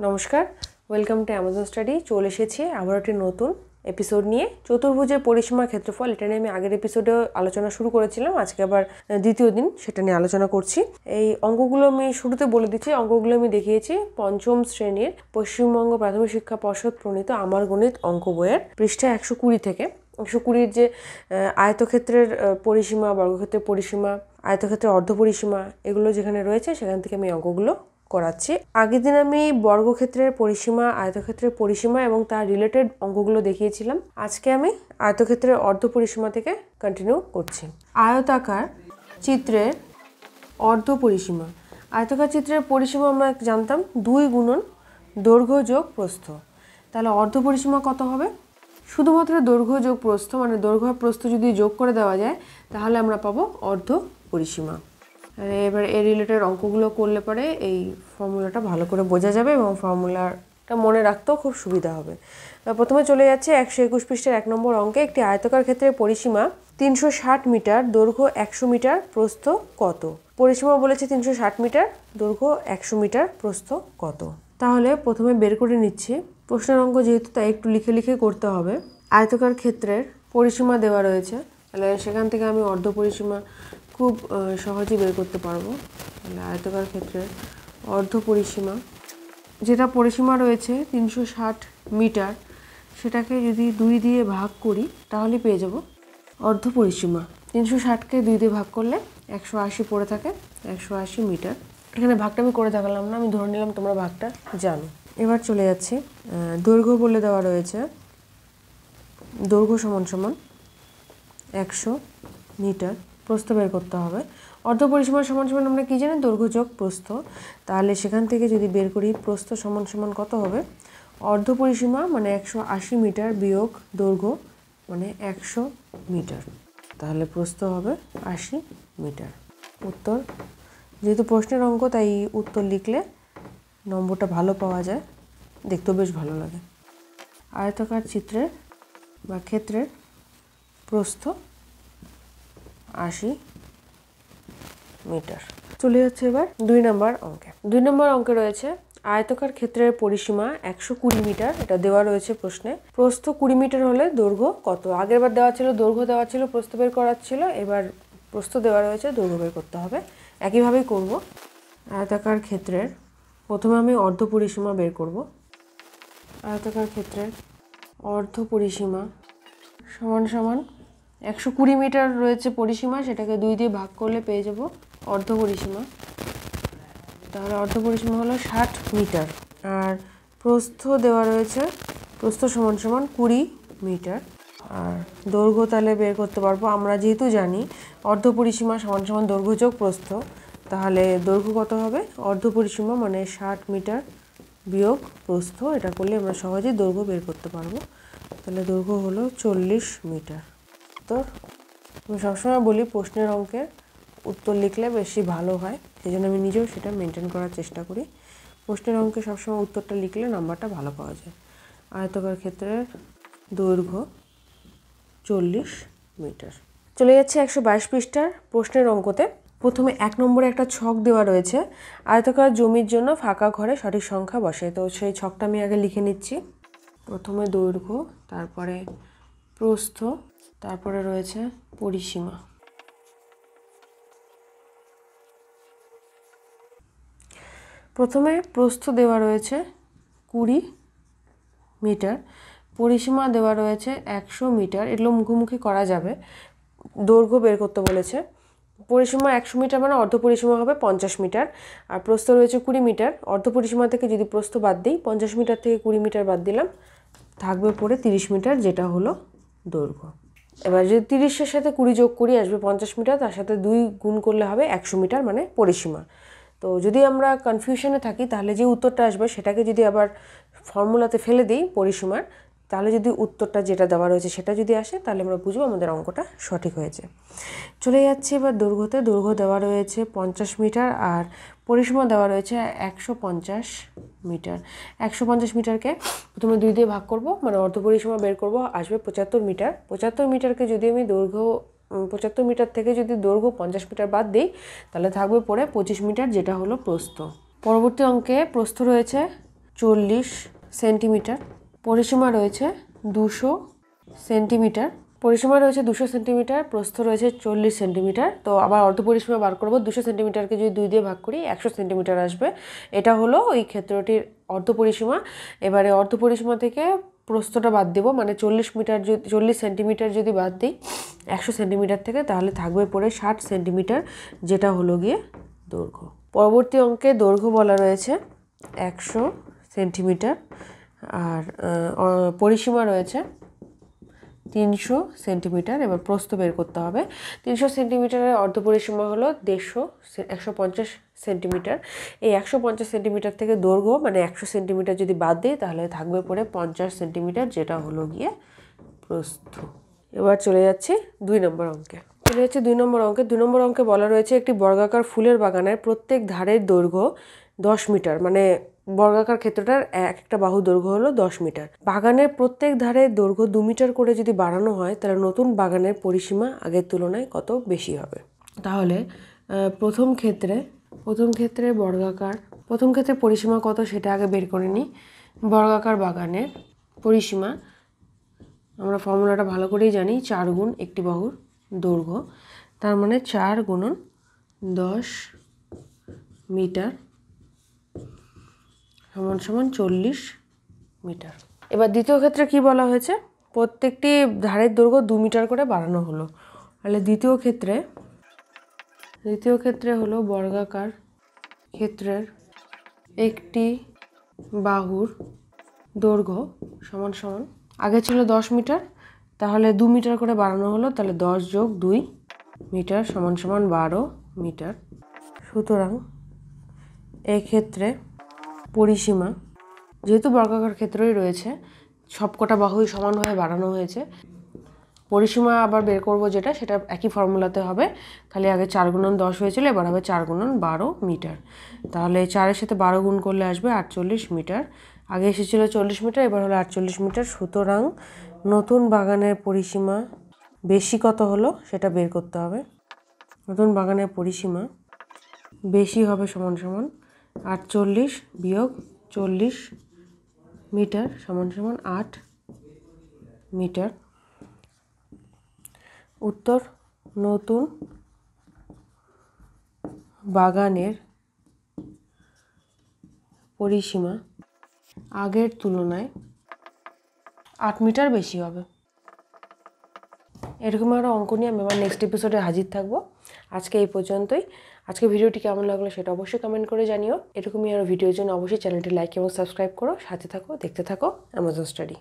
নমস্কার, welcome to Amazon study. চলে এসেছি আবার একটি নতুন এপিসোড নিয়ে। চতুর্ভুজের পরিসীমার ক্ষেত্রফল, এটা নিয়ে আমি আগের এপিসোডে আলোচনা শুরু করেছিলাম। আজকে আবার দ্বিতীয় দিন সেটা নিয়ে আলোচনা করছি। এই অঙ্কগুলো আমি শুরুতে বলে দিচ্ছি। অঙ্কগুলো আমি দেখিয়েছি পঞ্চম শ্রেণীর পশ্চিমবঙ্গ প্রাথমিক শিক্ষা পর্ষদ প্রণীত আমার গণিত অঙ্ক বইয়ের পৃষ্ঠা 120 থেকে 120 যে আয়তক্ষেত্রের পরিসীমা, বর্গক্ষেত্রের পরিসীমা, আয়তক্ষেত্রের অর্ধপরিসীমা, এগুলো যেখানে রয়েছে সেখান থেকে আমি অঙ্কগুলো করাচ্ছি। আগের দিন আমি বর্গক্ষেত্রের পরিসীমা, আয়তক্ষেত্রের পরিসীমা এবং তার রিলেটেড অঙ্কগুলো দেখিয়েছিলাম। আজকে আমি আয়তক্ষেত্রের অর্ধপরিসীমা থেকে কন্টিনিউ করছি। আয়তাকার চিত্রের অর্ধপরিসীমা। আয়তাকার চিত্রের পরিসীমা আমরা জানতাম 2 গুণন দৈর্ঘ্য যোগ প্রস্থ। তাহলে অর্ধপরিসীমা কত হবে? শুধুমাত্র দৈর্ঘ্য যোগ প্রস্থ, মানে দৈর্ঘ্য আর প্রস্থ যদি যোগ করে দেওয়া যায় তাহলে আমরা পাবো অর্ধপরিসীমা। এবার এই রিলেটেড অঙ্কগুলো করলে পরে এই ফর্মুলাটা ভালো করে বোঝা যাবে এবং ফর্মুলাটা মনে রাখতেও খুব সুবিধা হবে। প্রথমে চলে যাচ্ছে 121 পৃষ্ঠার 1 নম্বর অঙ্কে। একটি আয়তাকার ক্ষেত্রের পরিসীমা 360 মিটার, দৈর্ঘ্য 100 মিটার, প্রস্থ কত? পরিসীমা বলেছে 360 মিটার, দৈর্ঘ্য 100 মিটার, প্রস্থ কত? তাহলে প্রথমে বের করে নিচ্ছি। প্রশ্নের অঙ্ক যেহেতু তাই একটু লিখে লিখে করতে হবে। আয়তাকার ক্ষেত্রের পরিসীমা দেওয়া রয়েছে, তাহলে সেখান থেকে আমি অর্ধপরিসীমা খুব সহজেই বের করতে পারবো। তাহলে আয়তাকার ক্ষেত্রের অর্ধপরিসীমা, যেটা পরিসীমা রয়েছে 360 মিটার, সেটাকে যদি 2 দিয়ে ভাগ করি তাহলে পেয়ে যাব অর্ধপরিসীমা। 360কে 2 দিয়ে ভাগ করলে 180 পড়ে থাকে, 180 মিটার। এখানে ভাগটা আমি করে দেখালাম না, আমি ধরে নিলাম তোমরা ভাগটা জানো। এবার চলে যাচ্ছি, দৈর্ঘ্য বলে দেওয়া রয়েছে, দৈর্ঘ্য সমান সমান 100 মিটার, প্রস্থ বের করতে হবে। অর্ধপরিসীমা সমান সমান আমরা কি জানি? দৈর্ঘ্য যোগ প্রস্থ। তাহলে সেখান থেকে যদি বের করি প্রস্থ সমান সমান কত হবে? অর্ধপরিসীমা মানে 180 মিটার বিয়োগ দৈর্ঘ্য মানে 100 মিটার, তাহলে প্রস্থ হবে 80 মিটার। উত্তর, যেহেতু প্রশ্নের অঙ্ক তাই উত্তর লিখলে নম্বরটা ভালো পাওয়া যায়, দেখতেও বেশ ভালো লাগে। আয়তাকার চিত্রের বা ক্ষেত্রের প্রস্থ 80 মিটার। চলে যাচ্ছে এবার 2 নম্বর অঙ্কে। 2 নম্বর অঙ্কে রয়েছে আয়তাকার ক্ষেত্রের পরিসীমা 120 মিটার, এটা দেওয়া রয়েছে প্রশ্নে। প্রস্থ 20 মিটার হলে দৈর্ঘ্য কত? আগের বার দেওয়া ছিল দৈর্ঘ্য দেওয়া ছিল, প্রস্থ বের করার ছিল, এবার প্রস্থ দেওয়া রয়েছে, দৈর্ঘ্য বের করতে হবে। একইভাবেই করব। আয়তাকার ক্ষেত্রের প্রথমে আমি অর্ধপরিসীমা বের করব। আয়তাকার ক্ষেত্রের অর্ধপরিসীমা সমান সমান 120 মিটার রয়েছে পরিসীমা, সেটাকে 2 দিয়ে ভাগ করলে পেয়ে যাব অর্ধপরিসীমা। তাহলে অর্ধপরিসীমা হলো 60 মিটার। আর প্রস্থ দেওয়া রয়েছে, প্রস্থ সমান সমান 20 মিটার। আর দৈর্ঘ্য তাহলে বের করতে পারবো আমরা, যেহেতু জানি অর্ধপরিসীমা সমান সমান দৈর্ঘ্য যোগ প্রস্থ, তাহলে দৈর্ঘ্য কত হবে? অর্ধপরিসীমা মানে 60 মিটার বিয়োগ প্রস্থ, এটা করলে আমরা সহজেই দৈর্ঘ্য বের করতে পারবো। তাহলে দৈর্ঘ্য হলো 40 মিটার। উত্তর, আমি সবসময় বলি প্রশ্নের অঙ্কের উত্তর লিখলে বেশি ভালো হয়, সেই জন্য আমি নিজেও সেটা মেনটেন করার চেষ্টা করি। প্রশ্নের অঙ্কে সবসময় উত্তরটা লিখলে নাম্বারটা ভালো পাওয়া যায়। আয়তাকার ক্ষেত্রের দৈর্ঘ্য 40 মিটার। চলে যাচ্ছে 122 পৃষ্ঠার প্রশ্নের অঙ্কতে। প্রথমে 1 নম্বরে একটা ছক দেওয়া রয়েছে, আয়তাকার জমির জন্য ফাঁকা ঘরে সঠিক সংখ্যা বসে। তো সেই ছকটা আমি আগে লিখে নিচ্ছি। প্রথমে দৈর্ঘ্য, তারপরে প্রস্থ, তারপরে রয়েছে পরিসীমা। প্রথমে প্রস্থ দেওয়া রয়েছে 20 মিটার, পরিসীমা দেওয়া রয়েছে 100 মিটার, এগুলো মুখোমুখি করা যাবে। দৈর্ঘ্য বের করতে বলেছে। পরিসীমা 100 মিটার মানে অর্ধপরিসীমা হবে 50 মিটার, আর প্রস্থ রয়েছে 20 মিটার। অর্ধপরিসীমা থেকে যদি প্রস্থ বাদ দিই, 50 মিটার থেকে 20 মিটার বাদ দিলাম, থাকবে পড়ে 30 মিটার, যেটা হলো দৈর্ঘ্য। এবার যদি 30-এর সাথে 20 যোগ করি আসবে 50 মিটার, তার সাথে 2 গুণ করলে হবে 100 মিটার মানে পরিসীমা। তো যদি আমরা কনফিউশনে থাকি তাহলে যে উত্তরটা আসবে সেটাকে যদি আবার ফর্মুলাতে ফেলে দিই পরিসীমার, তাহলে যদি উত্তরটা যেটা দেওয়া রয়েছে সেটা যদি আসে তাহলে আমরা বুঝবো আমাদের অঙ্কটা সঠিক হয়েছে। চলে যাচ্ছে এবার দৈর্ঘ্যতে। দৈর্ঘ্য দেওয়া রয়েছে 50 মিটার আর পরিসীমা দেওয়া রয়েছে 150 মিটার। 150 মিটারকে প্রথমে 2 দিয়ে ভাগ করব, মানে অর্ধপরিসীমা বের করব, আসবে 75 মিটার। 75 মিটারকে যদি আমি দৈর্ঘ্য 75 মিটার থেকে যদি দৈর্ঘ্য 50 মিটার বাদ দিই তাহলে থাকবে পড়ে 25 মিটার, যেটা হলো প্রস্থ। পরবর্তী অঙ্কে প্রস্থ রয়েছে 40 সেন্টিমিটার। পরিসীমা রয়েছে 200 সেন্টিমিটার। পরিসীমা রয়েছে 200 সেন্টিমিটার, প্রস্থ রয়েছে 40 সেন্টিমিটার। তো আবার অর্ধপরিসীমা বার করব। 200 সেন্টিমিটারকে যদি 2 দিয়ে ভাগ করি 100 সেন্টিমিটার আসবে। এটা হলো ওই ক্ষেত্রটির অর্ধপরিসীমা। এবারে অর্ধপরিসীমা থেকে প্রস্থটা বাদ দেব, মানে 40 সেন্টিমিটার যদি বাদ দিই 100 সেন্টিমিটার থেকে, তাহলে থাকবে পড়ে 60 সেন্টিমিটার, যেটা হলো গিয়ে দৈর্ঘ্য। পরবর্তী অঙ্কে দৈর্ঘ্য বলা রয়েছে 100 সেন্টিমিটার আর পরিসীমা রয়েছে 300 সেন্টিমিটার। এবার প্রস্থ বের করতে হবে। 300 সেন্টিমিটারের অর্ধপরিসীমা হলো 150 সেন্টিমিটার। এই 150 সেন্টিমিটার থেকে দৈর্ঘ্য মানে 100 সেন্টিমিটার যদি বাদ দিই তাহলে থাকবে পড়ে 50 সেন্টিমিটার, যেটা হলো গিয়ে প্রস্থ। এবার চলে যাচ্ছি 2 নম্বর অঙ্কে। চলে যাচ্ছে 2 নম্বর অঙ্কে। 2 নম্বর অঙ্কে বলা রয়েছে একটি বর্গাকার ফুলের বাগানের প্রত্যেক ধারের দৈর্ঘ্য 10 মিটার, মানে বর্গাকার ক্ষেত্রটার একটা বাহু দৈর্ঘ্য হলো 10 মিটার। বাগানের প্রত্যেক ধারের দৈর্ঘ্য 2 মিটার করে যদি বাড়ানো হয় তাহলে নতুন বাগানের পরিসীমা আগের তুলনায় কত বেশি হবে? তাহলে প্রথম ক্ষেত্রে প্রথম ক্ষেত্রে পরিসীমা কত সেটা আগে বের করে নিই। বর্গাকার বাগানের পরিসীমা আমরা ফর্মুলাটা ভালো করেই জানি, 4 গুণ একটি বাহুর দৈর্ঘ্য, তার মানে 4 গুণন 10 মিটার সমান সমান 40 মিটার। এবার দ্বিতীয় ক্ষেত্রে কি বলা হয়েছে? প্রত্যেকটি ধারের দৈর্ঘ্য 2 মিটার করে বাড়ানো হলো। তাহলে দ্বিতীয় ক্ষেত্রে হলো বর্গাকার ক্ষেত্রের একটি বাহুর দৈর্ঘ্য সমান সমান, আগে ছিল 10 মিটার, তাহলে 2 মিটার করে বাড়ানো হলো, তাহলে 10 যোগ 2 মিটার সমান সমান 12 মিটার। সুতরাং এক্ষেত্রে পরিসীমা, যেহেতু বর্গাকার ক্ষেত্রই রয়েছে, সবকটা বাহুই সমানভাবে বাড়ানো হয়েছে, পরিসীমা আবার বের করব যেটা, সেটা একই ফর্মুলাতে হবে, খালি আগে 4 গুণন 10 হয়েছিল, এবার হবে 4 গুণন 12 মিটার। তাহলে 4-এর সাথে 12 গুণ করলে আসবে 48 মিটার। আগে এসেছিল 40 মিটার, এবার হলো 48 মিটার। সুতরাং নতুন বাগানের পরিসীমা বেশি কত হলো সেটা বের করতে হবে। নতুন বাগানের পরিসীমা বেশি হবে সমান সমান 48 বিয়োগ 40 মিটার সমান সমান 8 মিটার। উত্তর: নতুন বাগানের পরিসীমা আগের তুলনায় 8 মিটার বেশি হবে। এরকম আরও অঙ্ক নিয়ে আমি আমার নেক্সট এপিসোডে হাজির থাকবো। আজকে এই পর্যন্তই। আজকে ভিডিওটি কেমন লাগলো সেটা অবশ্যই কমেন্ট করে জানিও। এরকমই আরও ভিডিওর জন্য অবশ্যই চ্যানেলটি লাইক এবং সাবস্ক্রাইব করো। সাথে থাকো, দেখতে থাকো অ্যামাজন স্টাডি।